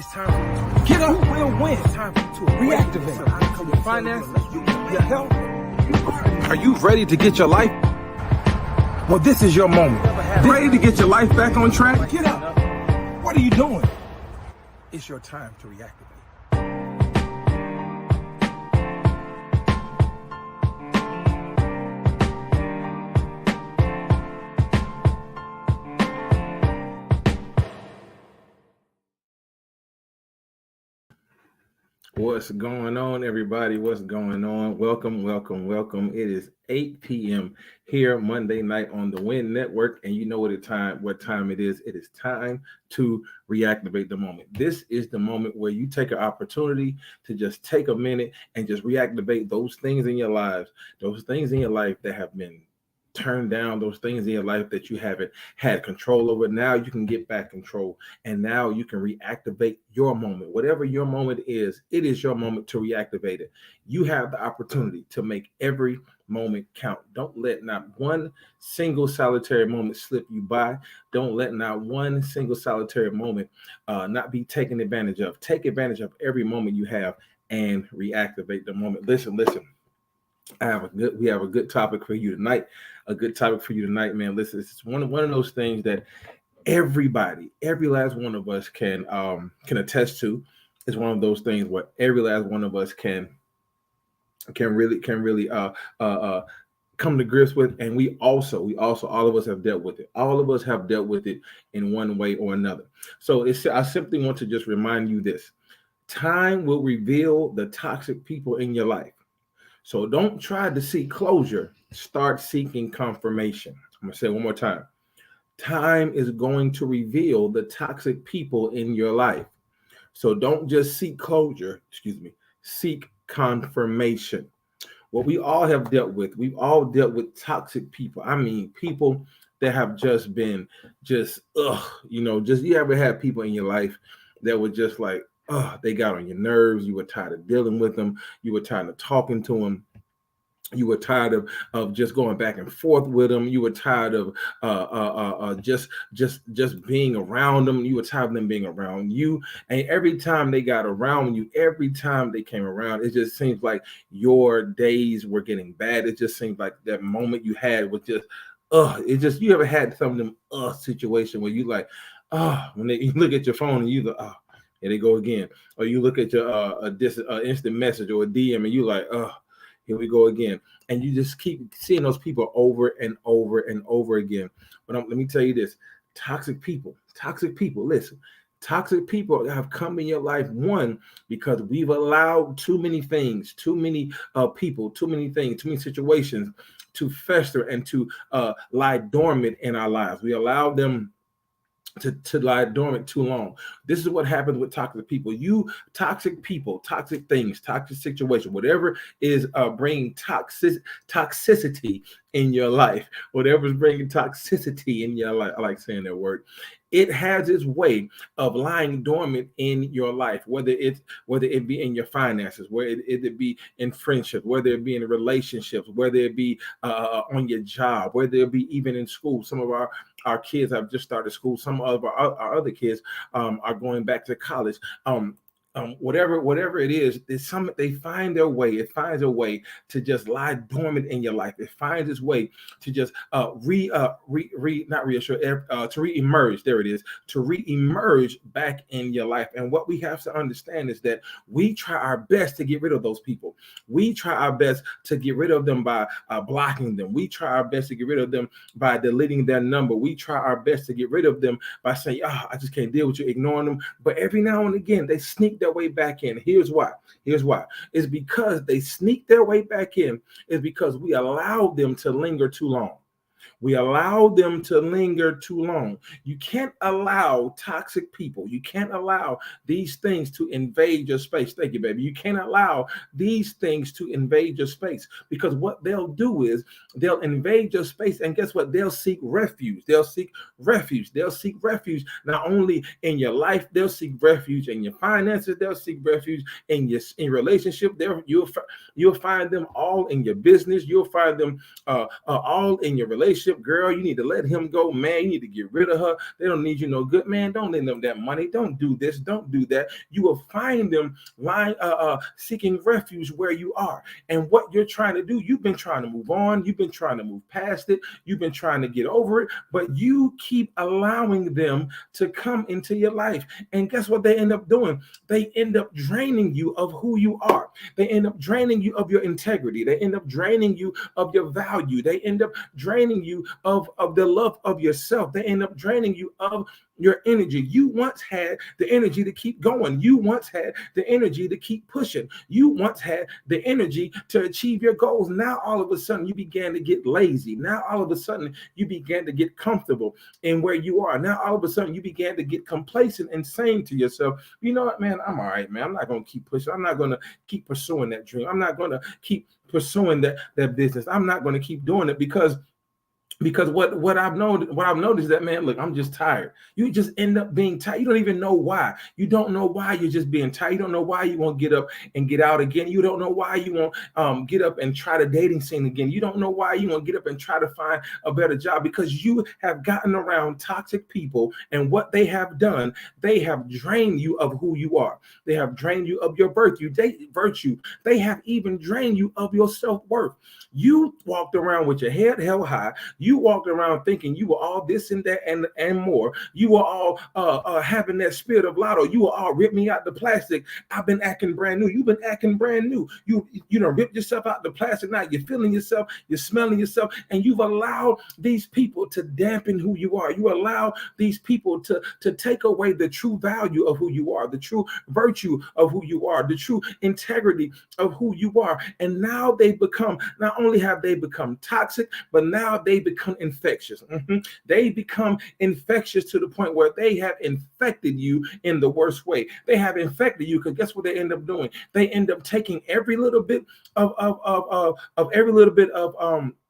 It's time for you to get up, will win. It's time for you to reactivate your finances, your health. Are you ready to get your life? Well, this is your moment. Ready to get your life back on track? Get up. What are you doing? It's your time to reactivate. What's going on, everybody? What's going on? Welcome. It is 8 p.m. here Monday night on the Win Network, and you know what time it is. It is time to reactivate the moment. This is the moment where you take an opportunity to just take a minute and just reactivate those things in your lives, those things in your life that have been turn down, those things in your life that you haven't had control over. Now you can get back control, and now you can reactivate your moment. Whatever your moment is, it is your moment to reactivate it. You have the opportunity to make every moment count. Don't let not one single solitary moment slip you by. Don't let not one single solitary moment not be taken advantage of. Take advantage of every moment you have and reactivate the moment. Listen. We have a good topic for you tonight. Man. Listen, it's one of those things that everybody, every last one of us can attest to. It's one of those things where every last one of us can really come to grips with, and we also all of us have dealt with it. All of us have dealt with it in one way or another. So I simply want to just remind you this: time will reveal the toxic people in your life. So don't try to seek closure. Start seeking confirmation. I'm going to say it one more time. Time is going to reveal the toxic people in your life. So don't just seek closure. Seek confirmation. What we all have dealt with, we've all dealt with toxic people. I mean, people that have just been you ever had people in your life that were just like, they got on your nerves. You were tired of dealing with them. You were tired of talking to them. You were tired of just going back and forth with them. You were tired of just being around them. You were tired of them being around you. And every time they got around you, every time they came around, it just seems like your days were getting bad. It just seems like that moment you had was just, you ever had some of them situation where you like, when you look at your phone and you go, here they go again. Or you look at your instant message or a DM and you like, here we go again. And you just keep seeing those people over and over and over again. But let me tell you this, toxic people, listen, toxic people have come in your life, one, because we've allowed too many things, too many people, too many things, too many situations to fester and to lie dormant in our lives. We allowed them to lie dormant too long. This is what happens with toxic people. Toxic people, toxic things, toxic situation, whatever is bringing toxicity in your life, whatever is bringing toxicity in your life, I like saying that word. It has its way of lying dormant in your life, whether it be in your finances, whether it be in friendship, whether it be in relationships, whether it be on your job, whether it be even in school. Some of our kids have just started school. Some of our other kids are going back to college. Whatever it is, they find their way. It finds a way to just lie dormant in your life. It finds its way to just reemerge. There it is, to reemerge back in your life. And what we have to understand is that we try our best to get rid of those people. We try our best to get rid of them by blocking them. We try our best to get rid of them by deleting their number. We try our best to get rid of them by saying, I just can't deal with you, ignoring them. But every now and again, they sneak their way back in. Here's why. It's because they sneak their way back in. It's because we allowed them to linger too long. We allow them to linger too long. You can't allow toxic people. You can't allow these things to invade your space. Thank you, baby. You can't allow these things to invade your space, because what they'll do is they'll invade your space, and guess what? They'll seek refuge. They'll seek refuge not only in your life, they'll seek refuge in your finances. They'll seek refuge in relationship. You'll find them all in your business. You'll find them all in your relationship. relationship, girl, you need to let him go. Man, you need to get rid of her. They don't need you no good. Man, don't lend them that money. Don't do this. Don't do that. You will find them lying, seeking refuge where you are. And what you're trying to do, you've been trying to move on. You've been trying to move past it. You've been trying to get over it, but you keep allowing them to come into your life. And guess what they end up doing? They end up draining you of who you are. They end up draining you of your integrity. They end up draining you of your value. They end up draining you of the love of yourself. They end up draining you of your energy. You once had the energy to keep going. You once had the energy to keep pushing. You once had the energy to achieve your goals. Now, all of a sudden, you began to get lazy. Now, all of a sudden, you began to get comfortable in where you are. Now, all of a sudden, you began to get complacent and saying to yourself, you know what, man, I'm all right, man. I'm not going to keep pushing. I'm not going to keep pursuing that dream. I'm not going to keep pursuing that business. I'm not going to keep doing it because what I've noticed that, man, look, I'm just tired. You just end up being tired. You don't even know why. You don't know why you're just being tired. You don't know why you won't get up and get out again. You don't know why you won't get up and try the dating scene again. You don't know why you won't get up and try to find a better job, because you have gotten around toxic people, and what they have done, they have drained you of who you are. They have drained you of your virtue. They have even drained you of your self-worth. You walked around with your head held high. You walked around thinking you were all this and that and more. You were all having that spirit of lotto. You were all rip me out the plastic. I've been acting brand new. You've been acting brand new. You done ripped yourself out the plastic. Now you're feeling yourself. You're smelling yourself. And you've allowed these people to dampen who you are. You allow these people to take away the true value of who you are, the true virtue of who you are, the true integrity of who you are. And now not only have they become toxic, but now they become infectious. They become infectious to the point where they have infected you in the worst way. They have infected you because guess what they end up doing? They end up taking every little bit of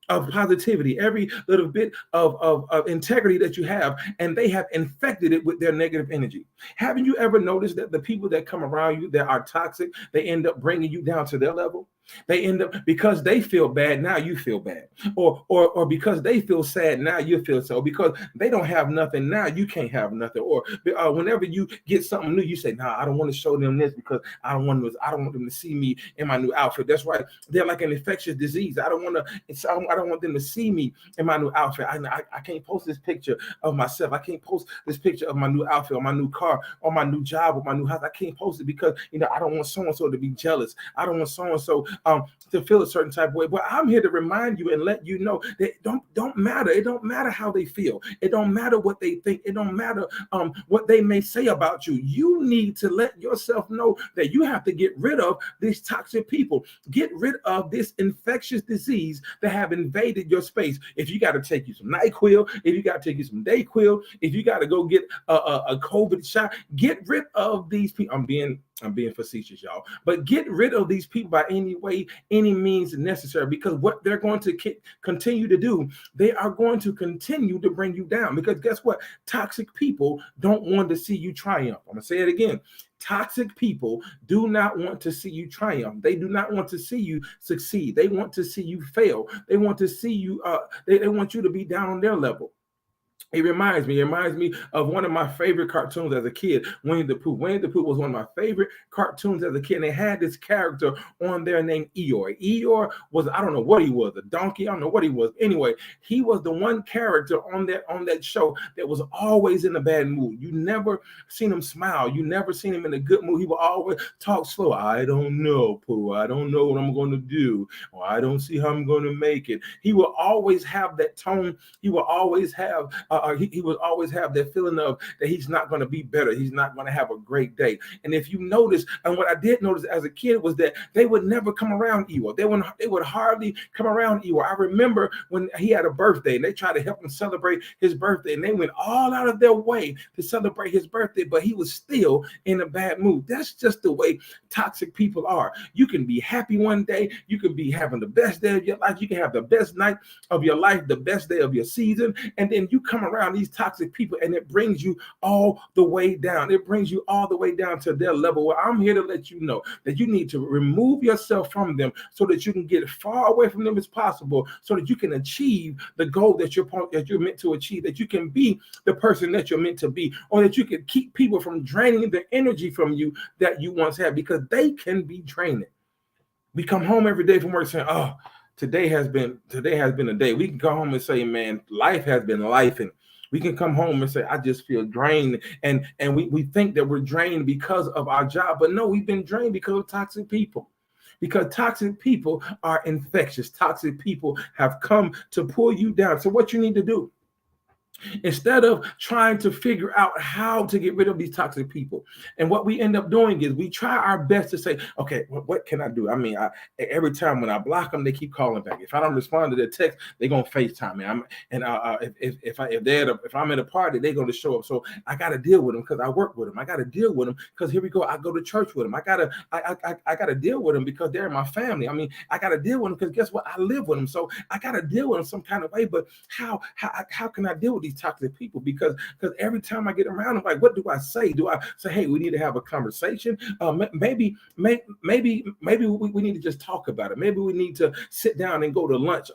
positivity, every little bit of integrity that you have, and they have infected it with their negative energy. Haven't you ever noticed that the people that come around you that are toxic, they end up bringing you down to their level? They end up, because they feel bad, now you feel bad, or because they feel sad, now you feel so, because they don't have nothing, now you can't have nothing, or whenever you get something new, you say, nah, I don't want to show them this because I don't want them to see me in my new outfit. That's right, they're like an infectious disease. I don't want them to see me in my new outfit. I can't post this picture of myself. I can't post this picture of my new outfit, or my new car, or my new job, or my new house. I can't post it because I don't want so and so to be jealous. I don't want so and so to feel a certain type of way. But I'm here to remind you and let you know that don't matter. It don't matter how they feel. It don't matter what they think. It don't matter what they may say about you. You need to let yourself know that you have to get rid of these toxic people. Get rid of this infectious disease that have invaded your space. If you got to take you some NyQuil, if you got to take you some DayQuil, if you got to go get a COVID shot, get rid of these people. I'm being facetious, y'all, but get rid of these people by any means necessary, because what they're going to continue to do, they are going to continue to bring you down, because guess what? Toxic people don't want to see you triumph. I'm going to say it again. Toxic people do not want to see you triumph. They do not want to see you succeed. They want to see you fail. They want to see you, they want you to be down on their level. It reminds me of one of my favorite cartoons as a kid, Winnie the Pooh. Winnie the Pooh was one of my favorite cartoons as a kid. And they had this character on there named Eeyore. Eeyore was, I don't know what he was, a donkey. I don't know what he was. Anyway, he was the one character on that show that was always in a bad mood. You never seen him smile. You never seen him in a good mood. He would always talk slow. I don't know, Pooh. I don't know what I'm going to do. Or I don't see how I'm going to make it. He will always have that tone. He will always have he would always have that feeling of that he's not going to be better. He's not going to have a great day. And if you notice, and what I did notice as a kid was that they would never come around Eeyore. They would hardly come around Eeyore. I remember when he had a birthday and they tried to help him celebrate his birthday, and they went all out of their way to celebrate his birthday, but he was still in a bad mood. That's just the way toxic people are. You can be happy one day. You can be having the best day of your life. You can have the best night of your life, the best day of your season, and then you come come around these toxic people and it brings you all the way down. It brings you all the way down to their level. Well, I'm here to let you know that you need to remove yourself from them so that you can get far away from them as possible, so that you can achieve the goal that you're meant to achieve, that you can be the person that you're meant to be, or that you can keep people from draining the energy from you that you once had, because they can be draining. We come home every day from work saying, oh, today has been a day. We can go home and say, man, life has been life. And we can come home and say, I just feel drained. And we think that we're drained because of our job. But no, we've been drained because of toxic people. Because toxic people are infectious. Toxic people have come to pull you down. So what you need to do, instead of trying to figure out how to get rid of these toxic people, and what we end up doing is we try our best to say, okay, what can I do? I mean, every time when I block them, they keep calling back. If I don't respond to their text, they're gonna FaceTime me. If I'm at a party, they're gonna show up. So I got to deal with them because I work with them. I got to deal with them because here we go. I go to church with them. I gotta deal with them because they're my family. I mean, I got to deal with them because guess what? I live with them. So I got to deal with them some kind of way. But how can I deal with these toxic people? Because every time I get around them, like, what do I say? Do I say, hey, we need to have a conversation? Maybe we need to just talk about it. Maybe we need to sit down and go to lunch.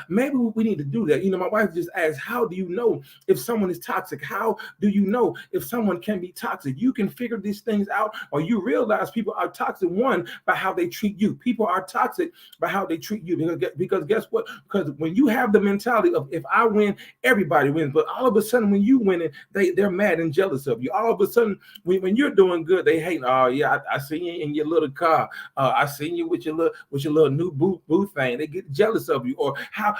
Maybe we need to do that. You know, my wife just asked, how do you know if someone is toxic? How do you know if someone can be toxic? You can figure these things out, or you realize people are toxic, one, by how they treat you. People are toxic by how they treat you. Because guess what? Because when you have the mentality of, if I win, everybody wins. But all of a sudden, when you win it, they're mad and jealous of you. All of a sudden, when you're doing good, they hate. Oh yeah, I seen you in your little car. I seen you with your little new boo thing. They get jealous of you. Or how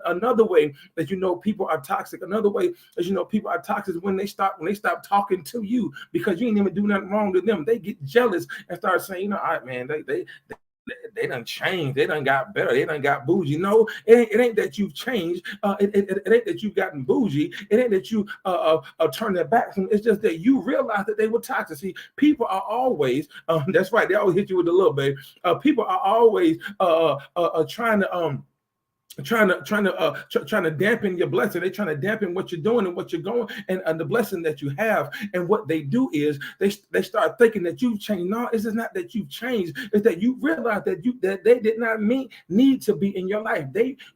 another way that you know people are toxic. Another way that you know people are toxic is when they stop talking to you because you ain't even do nothing wrong to them. They get jealous and start saying, you know, all right, man, they done changed. They done got better. They done got bougie. No, it ain't that you've changed. It ain't that you've gotten bougie. It ain't that you turned their backs. It's just that you realize that they were toxic. See, people are always, that's right. They always hit you with a little bit. People are always trying to dampen your blessing. They're trying to dampen what you're doing and what you're going and the blessing that you have. And what they do is they start thinking that you've changed. No, it's just not that you've changed. It's that you realize that they did not need to be in your life.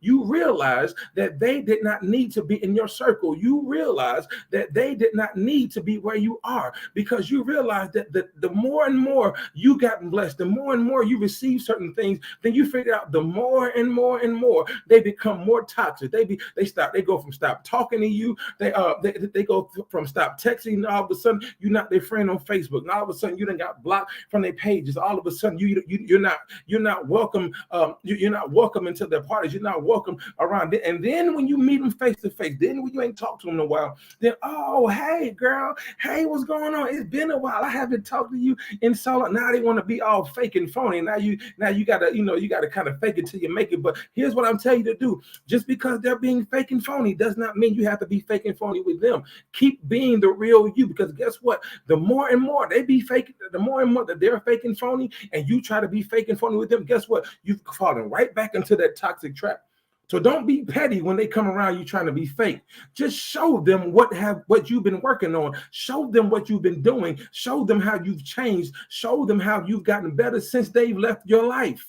You realize that they did not need to be in your circle. You realize that they did not need to be where you are, because you realize that the more and more you gotten blessed, the more and more you receive certain things, then you figure out the more and more and more they become more toxic. They go from stop talking to you. They go from stop texting. And all of a sudden, you're not their friend on Facebook. And all of a sudden, you done got blocked from their pages. All of a sudden, you're not welcome. You're not welcome into their parties. You're not welcome around. And then when you meet them face to face, then when you ain't talked to them in a while, then, oh, hey girl, hey, what's going on? It's been a while. I haven't talked to you in so long. Now they want to be all fake and phony. Now you gotta kind of fake it till you make it. But here's what I'm telling you to do. Just because they're being fake and phony does not mean you have to be fake and phony with them. Keep being the real you, because guess what? The more and more they be fake, the more and more that they're fake and phony, and you try to be fake and phony with them, guess what? You've fallen right back into that toxic trap. So don't be petty when they come around you trying to be fake. Just show them what you've been working on. Show them what you've been doing. Show them how you've changed. Show them how you've gotten better since they've left your life.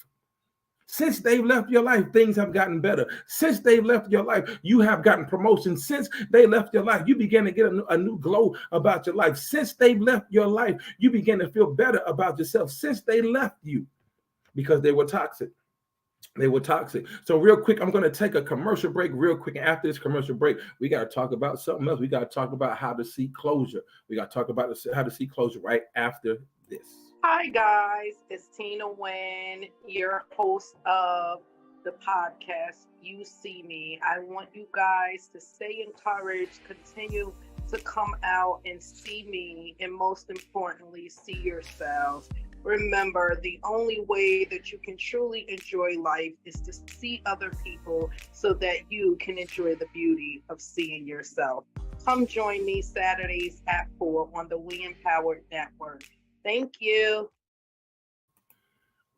Since they've left your life, things have gotten better. Since they've left your life, you have gotten promotion. Since they left your life, you began to get a new glow about your life. Since they've left your life, you began to feel better about yourself. Since they left you, because they were toxic. They were toxic. So real quick, I'm going to take a commercial break real quick. And after this commercial break, we got to talk about something else. We got to talk about how to seek closure. We got to talk about how to seek closure right after this. Hi, guys. It's Tina Wynn, your host of the podcast, You See Me. I want you guys to stay encouraged, continue to come out and see me, and most importantly, see yourselves. Remember, the only way that you can truly enjoy life is to see other people so that you can enjoy the beauty of seeing yourself. Come join me Saturdays at 4 on the We Empowered Network. Thank you.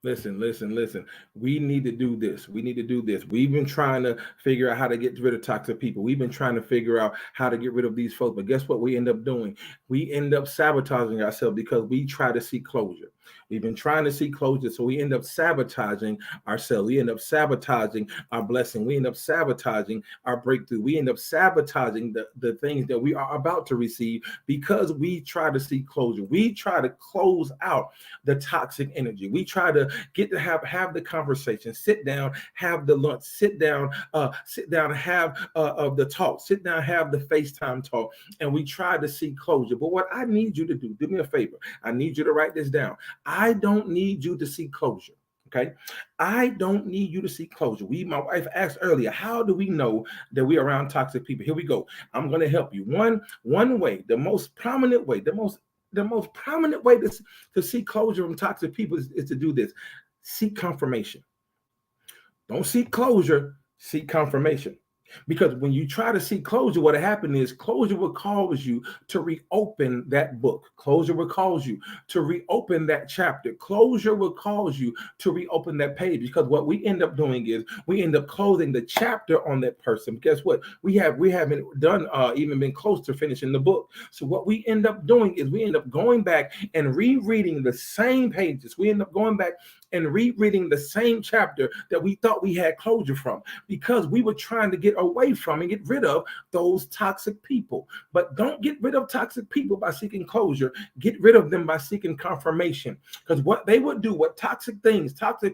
Listen. We need to do this. We need to do this. We've been trying to figure out how to get rid of toxic people. We've been trying to figure out how to get rid of these folks. But guess what we end up doing? We end up sabotaging ourselves because we try to seek closure. We've been trying to seek closure, so we end up sabotaging ourselves. We end up sabotaging our blessing. We end up sabotaging our breakthrough. We end up sabotaging the things that we are about to receive because we try to seek closure. We try to close out the toxic energy. We try to get to have the conversation, sit down, have the lunch, sit down, have the talk, sit down, have the FaceTime talk, and we try to seek closure. But what I need you to do me a favor. I need you to write this down. I don't need you to seek closure. Okay. I don't need you to seek closure. My wife asked earlier, how do we know that we're around toxic people? Here we go. I'm going to help you. One way, the most prominent way, the most prominent way to seek closure from toxic people is to do this. Seek confirmation. Don't seek closure, seek confirmation. Because when you try to seek closure, what happened is closure will cause you to reopen that book. Closure will cause you to reopen that chapter. Closure will cause you to reopen that page. Because what we end up doing is we end up closing the chapter on that person. Guess what? We haven't done even been close to finishing the book. So what we end up doing is we end up going back and rereading the same pages. We end up going back and rereading the same chapter that we thought we had closure from because we were trying to get away from and get rid of those toxic people. But don't get rid of toxic people by seeking closure. Get rid of them by seeking confirmation. Because what they would do, what toxic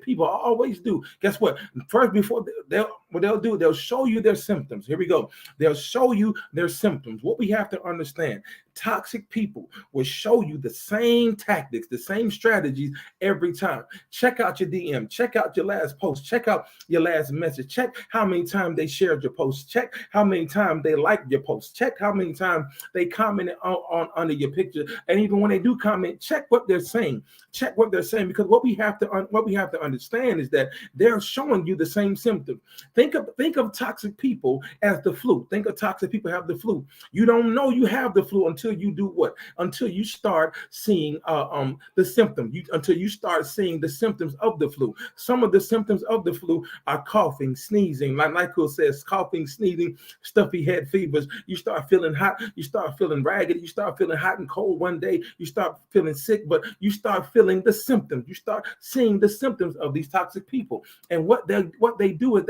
people always do, guess what? First, before they'll show you their symptoms. Here we go. They'll show you their symptoms. What we have to understand, toxic people will show you the same tactics, the same strategies every time. Check out your DM, check out your last post, check out your last message, check how many times they shared your post, check how many times they liked your post, check how many times they commented on under your picture, and even when they do comment, check what they're saying. Check what they're saying, because what we have to understand is that they're showing you the same symptoms. Think of toxic people as the flu. Think of toxic people have the flu. You don't know you have the flu until you do what? Until you start seeing the symptoms. Until you start seeing the symptoms of the flu. Some of the symptoms of the flu are coughing, sneezing, like Michael says, coughing, sneezing, stuffy head fevers. You start feeling hot. You start feeling ragged. You start feeling hot and cold one day. You start feeling sick, but you start feeling the symptoms. You start seeing the symptoms of these toxic people. And what they do is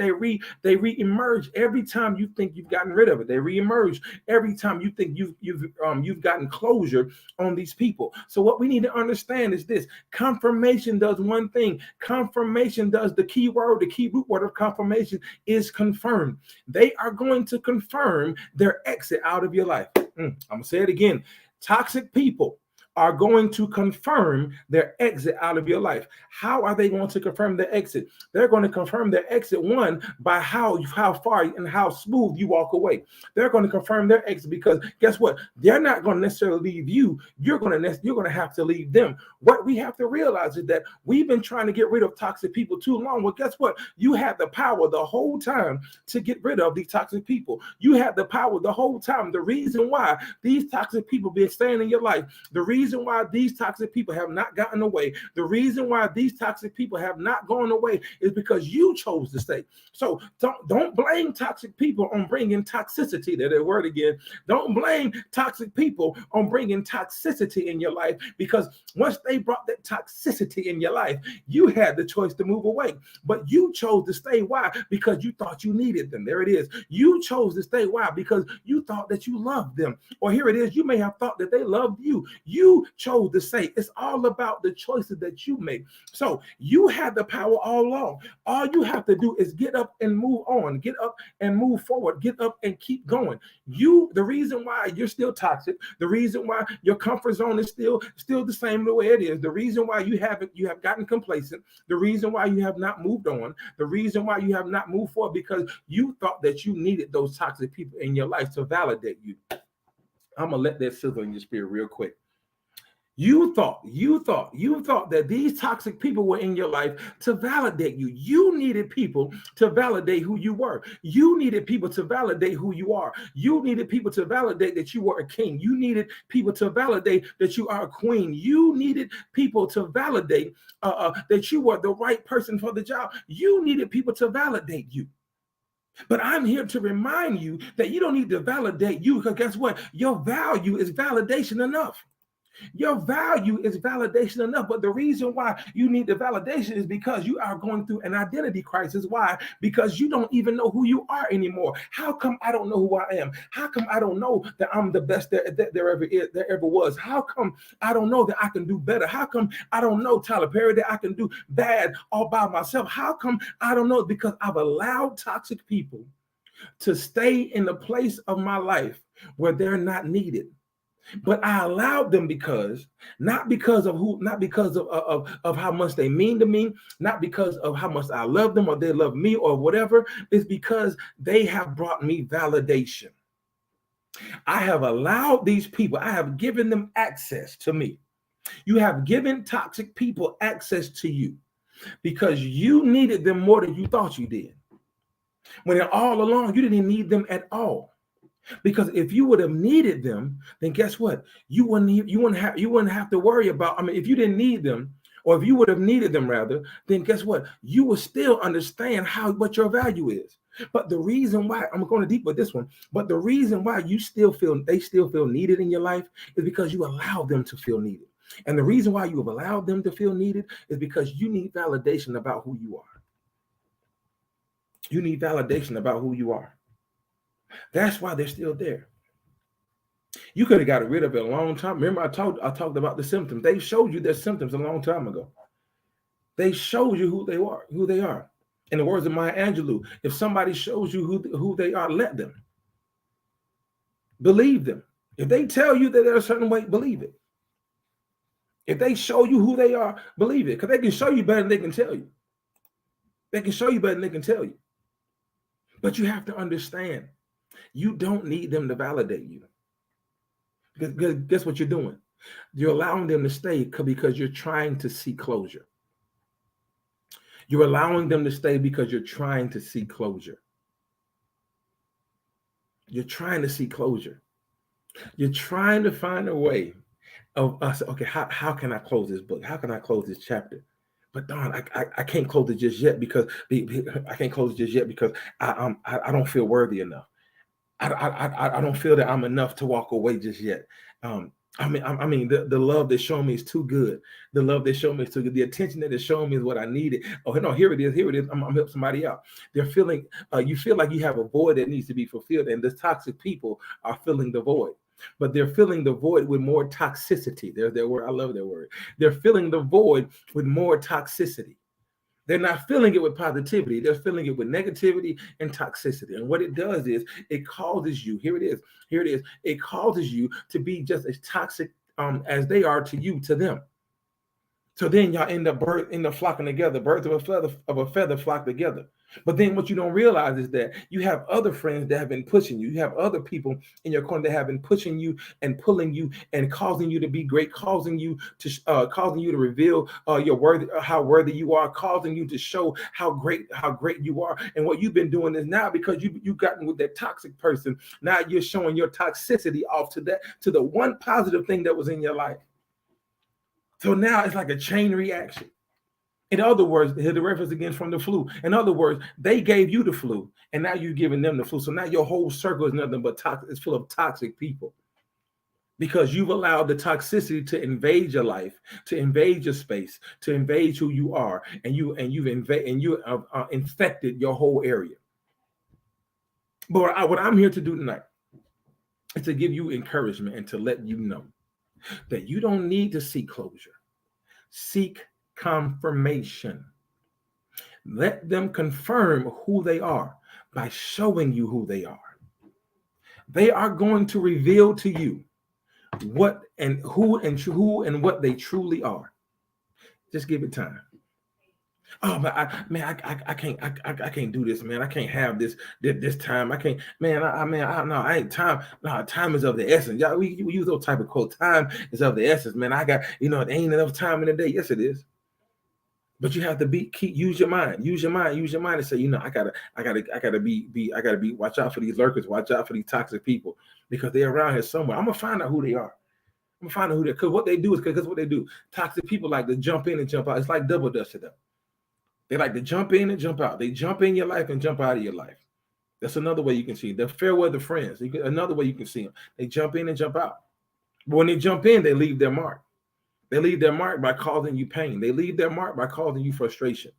they re-emerge every time you think you've gotten rid of it. They re-emerge every time you think you've gotten closure on these people. So what we need to understand is this: confirmation does one thing. Confirmation does the key root word of confirmation is confirm. They are going to confirm their exit out of your life. I'm gonna say it again. Toxic people are going to confirm their exit out of your life. How are they going to confirm their exit? They're going to confirm their exit, one, by how far and how smooth you walk away. They're going to confirm their exit because guess what? They're not going to necessarily leave you. You're going to have to leave them. What we have to realize is that we've been trying to get rid of toxic people too long. Well, guess what? You had the power the whole time to get rid of these toxic people. You had the power the whole time. The reason why these toxic people been staying in your life, the reason why these toxic people have not gotten away, the reason why these toxic people have not gone away is because you chose to stay. So don't blame toxic people on bringing toxicity. That word again. Don't blame toxic people on bringing toxicity in your life, because once they brought that toxicity in your life, you had the choice to move away. But you chose to stay. Why? Because you thought you needed them. There it is. You chose to stay. Why? Because you thought that you loved them. Or here it is. You may have thought that they loved you. You chose to say. It's all about the choices that you make. So you had the power all along. All you have to do is get up and move on. Get up and move forward. Get up and keep going. The reason why you're still toxic, the reason why your comfort zone is still the same the way it is, the reason why you have gotten complacent, the reason why you have not moved on, the reason why you have not moved forward, because you thought that you needed those toxic people in your life to validate you. I'm gonna let that sizzle in your spirit real quick. You thought that these toxic people were in your life to validate you. You needed people to validate who you were. You needed people to validate who you are. You needed people to validate that you were a king. You needed people to validate that you are a queen. You needed people to validate that you were the right person for the job. You needed people to validate you. But I'm here to remind you that you don't need to validate you, because guess what? Your value is validation enough. Your value is validation enough. But the reason why you need the validation is because you are going through an identity crisis. Why? Because you don't even know who you are anymore. How come I don't know who I am? How come I don't know that I'm the best that there ever was? How come I don't know that I can do better? How come I don't know, Tyler Perry, that I can do bad all by myself? How come I don't know? Because I've allowed toxic people to stay in the place of my life where they're not needed. But I allowed them not because of how much they mean to me, not because of how much I love them or they love me or whatever. It's because they have brought me validation. I have allowed these people, I have given them access to me. You have given toxic people access to you because you needed them more than you thought you did. When all along, you didn't need them at all. Because if you would have needed them, then guess what? You wouldn't have to worry about. I mean, if you didn't need them, or if you would have needed them rather, then guess what? You will still understand what your value is. But the reason why I'm going to deep with this one, but the reason why they still feel needed in your life is because you allow them to feel needed. And the reason why you have allowed them to feel needed is because you need validation about who you are. You need validation about who you are. That's why they're still there. You could have got rid of it a long time. Remember, I talked about the symptoms. They showed you their symptoms a long time ago. They showed you who they are. In the words of Maya Angelou, if somebody shows you who they are, let them. Believe them. If they tell you that they're a certain way, believe it. If they show you who they are, believe it. Because they can show you better than they can tell you. They can show you better than they can tell you. But you have to understand, you don't need them to validate you. Because guess what you're doing? You're allowing them to stay because you're trying to seek closure. You're allowing them to stay because you're trying to seek closure. You're trying to seek closure. You're trying to find a way of us. Okay, how can I close this book? How can I close this chapter? But darn, I can't close it just yet because I don't feel worthy enough. I don't feel that I'm enough to walk away just yet. I mean, the love they're showing me is too good. The love they're showing me is too good. The attention that they're showing me is what I needed. Oh no, here it is. I'm helping somebody out. They're feeling. You feel like you have a void that needs to be fulfilled, and the toxic people are filling the void. But they're filling the void with more toxicity. There's their word. I love their word. They're filling the void with more toxicity. They're not filling it with positivity. They're filling it with negativity and toxicity. And what it does is it causes you, here it is. It causes you to be just as toxic as they are to you, to them. So then y'all end up flocking together. Birds of a feather flock together. But then what you don't realize is that you have other friends that have been pushing you. You have other people in your corner that have been pushing you and pulling you and causing you to be great, causing you to reveal your worthy, how worthy you are, causing you to show how great you are. And what you've been doing is now, because you gotten with that toxic person, now you're showing your toxicity off to the one positive thing that was in your life. So now it's like a chain reaction. In other words, the reference again from the flu. In other words, they gave you the flu, and now you're giving them the flu. So now your whole circle is nothing but toxic. It's full of toxic people because you've allowed the toxicity to invade your life, to invade your space, to invade who you are, and you've infected your whole area. But what I'm here to do tonight is to give you encouragement and to let you know that you don't need to seek closure. Seek confirmation. Let them confirm who they are by showing you who they are. They are going to reveal to you what and who and what they truly are. Just give it time. Oh, but I can't, I can't do this, man. I can't have this time. I can't, man. No, I ain't time. No, time is of the essence. Yeah, we use those type of quote. Time is of the essence, man. I got, there ain't enough time in the day. Yes, it is. But you have to use your mind, use your mind, and say, I gotta be. Watch out for these lurkers. Watch out for these toxic people because they're around here somewhere. I'm gonna find out who they are. I'm gonna find out who they are. Because what they do is because what they do. Toxic people like to jump in and jump out. It's like double dutch to them. They like to jump in and jump out. They jump in your life and jump out of your life. That's another way you can see them. They're fair weather friends. Another way you can see them. They jump in and jump out. But when they jump in, they leave their mark. They leave their mark by causing you pain. They leave their mark by causing you frustration.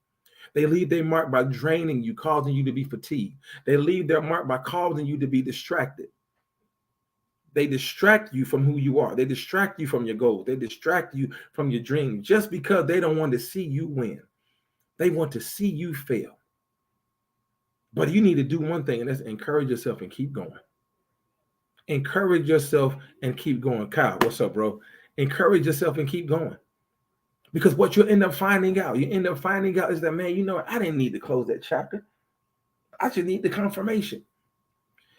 They leave their mark by draining you, causing you to be fatigued. They leave their mark by causing you to be distracted. They distract you from who you are. They distract you from your goals. They distract you from your dreams just because they don't want to see you win. They want to see you fail. But you need to do one thing, and that's encourage yourself and keep going. Encourage yourself and keep going. Kyle, what's up, bro? Encourage yourself and keep going. Because what you'll end up finding out, is that, man, I didn't need to close that chapter. I just need the confirmation.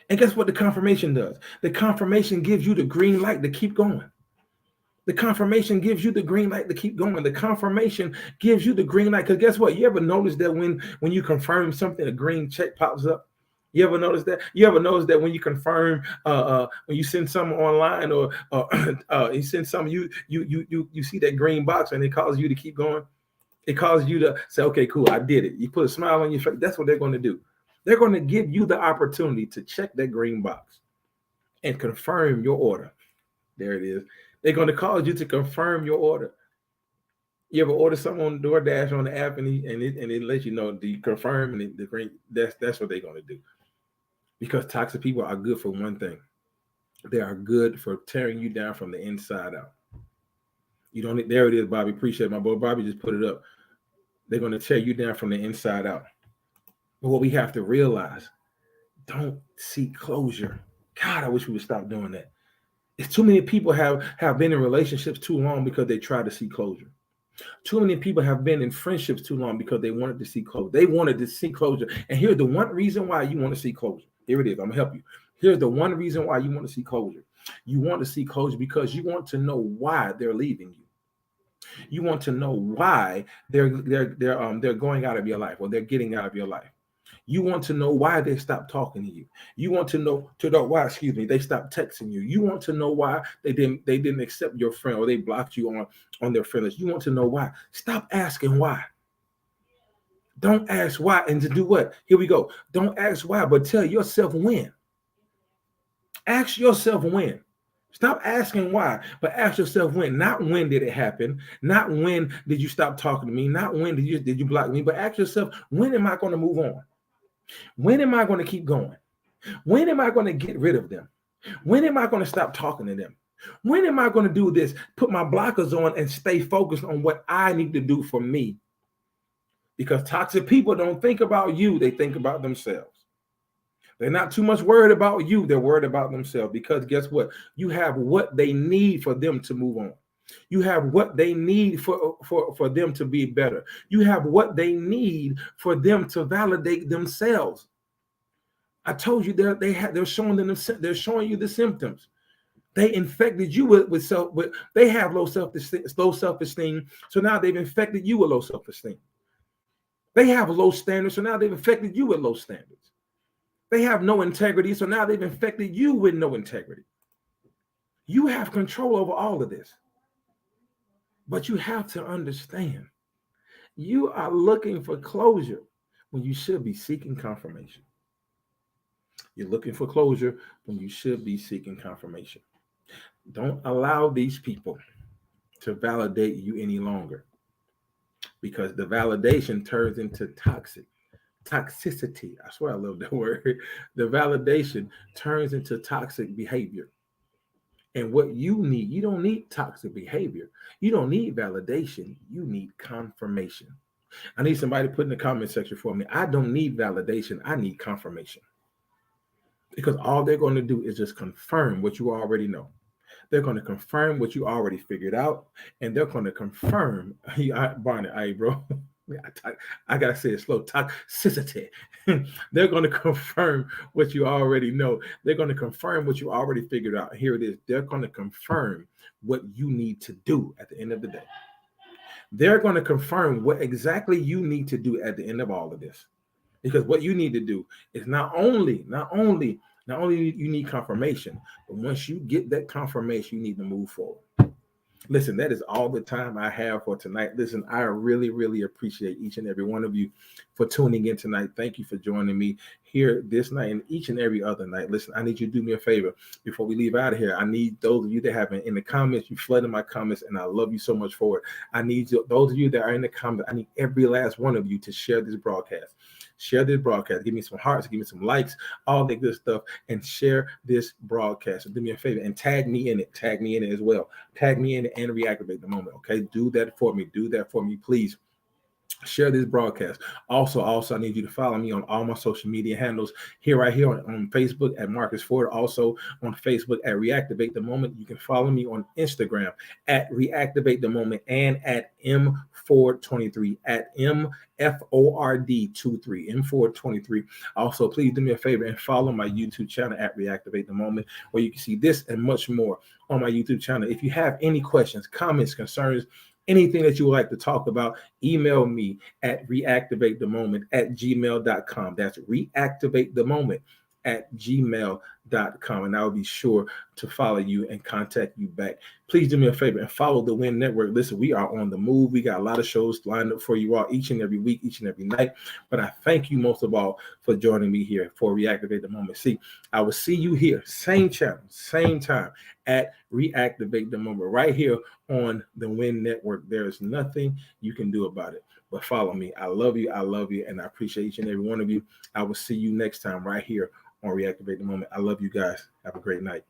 And guess what the confirmation does? The confirmation gives you the green light to keep going. The confirmation gives you the green light to keep going. The confirmation gives you the green light. Because guess what? You ever notice that when you confirm something, a green check pops up? You ever notice that? You ever notice that when you confirm, when you send something online or you send something, you see that green box and it calls you to keep going? It calls you to say, okay, cool, I did it. You put a smile on your face. That's what they're going to do. They're going to give you the opportunity to check that green box and confirm your order. There it is. They're going to cause you to confirm your order. You ever order something on DoorDash on the app and it lets you know, do you confirm? And the green, that's what they're going to do. Because toxic people are good for one thing. They are good for tearing you down from the inside out. There it is, Bobby. Appreciate it. My boy Bobby just put it up. They're going to tear you down from the inside out. But what we have to realize, don't seek closure. God, I wish we would stop doing that. It's too many people have been in relationships too long because they try to seek closure. Too many people have been in friendships too long because they wanted to see closure. They wanted to see closure. And here's the one reason why you want to see closure. Here it is. I'm going to help you. Here's the one reason why you want to see closure. You want to see closure because you want to know why they're leaving you. You want to know why they're going out of your life or they're getting out of your life. You want to know why they stopped talking to you. You want to know why, they stopped texting you. You want to know why they didn't accept your friend or they blocked you on their friend list. You want to know why. Stop asking why. Don't ask why and to do what? Here we go. Don't ask why, but tell yourself when. Ask yourself when. Stop asking why, but ask yourself when. Not when did it happen. Not when did you stop talking to me. Not when did you block me. But ask yourself, when am I going to move on? When am I going to keep going? When am I going to get rid of them? When am I going to stop talking to them? When am I going to do this? Put my blockers on and stay focused on what I need to do for me. Because toxic people don't think about you. They think about themselves. They're not too much worried about you. They're worried about themselves. Because guess what? You have what they need for them to move on. You have what they need for them to be better. You have what they need for them to validate themselves. I told you they're showing you the symptoms. They infected you with they have low self-esteem. So now they've infected you with low self-esteem. They have low standards, so now they've infected you with low standards. They have no integrity, so now they've infected you with no integrity. You have control over all of this. But you have to understand, you are looking for closure when you should be seeking confirmation. You're looking for closure when you should be seeking confirmation. Don't allow these people to validate you any longer, because the validation turns into toxicity. I swear I love that word. The validation turns into toxic behavior. And what you don't need toxic behavior. You don't need validation. You need confirmation. I need somebody to put in the comment section for me. I don't need validation. I need confirmation. Because all they're going to do is just confirm what you already know. They're going to confirm what you already figured out. And they're going to confirm, Barney, hey, bro. I gotta say it slow. Toxicity. They're going to confirm what you already know. They're going to confirm what you already figured out. Here it is. They're going to confirm what you need to do at the end of the day. They're going to confirm what exactly you need to do at the end of all of this. Because what you need to do is not only you need confirmation, but once you get that confirmation, you need to move forward. Listen, that is all the time I have for tonight. Listen, I really, really appreciate each and every one of you for tuning in tonight. Thank you for joining me here this night and each and every other night. Listen, I need you to do me a favor before we leave out of here. I need those of you that have been in the comments, you flooded my comments, and I love you so much for it. I need those of you that are in the comments, I need every last one of you to share this broadcast. Share this broadcast. Give me some hearts, give me some likes, all that good stuff, and share this broadcast. So do me a favor and tag me in it. Tag me in it as well. Tag me in it and reactivate the moment. Okay, do that for me. Do that for me, please. Share this broadcast. Also, I need you to follow me on all my social media handles right here on Facebook at Marques Ford. Also on Facebook at Reactivate the Moment. You can follow me on Instagram at Reactivate the Moment and at MFord23 at MFORD23 MFord23. Also, please do me a favor and follow my YouTube channel at Reactivate the Moment, where you can see this and much more on my YouTube channel. If you have any questions, comments, concerns, anything that you would like to talk about, email me at reactivatethemoment@gmail.com. That's reactivatethemoment@gmail.com. And I'll be sure to follow you and contact you back. Please do me a favor and follow the Win Network. Listen, we are on the move. We got a lot of shows lined up for you all each and every week, each and every night. But I thank you most of all for joining me here for Reactivate the Moment. See, I will see you here, same channel, same time at Reactivate the Moment, right here on the Win Network. There is nothing you can do about it but follow me. I love you, and I appreciate each and every one of you. I will see you next time right here on Reactivate the Moment. I love you guys. Have a great night.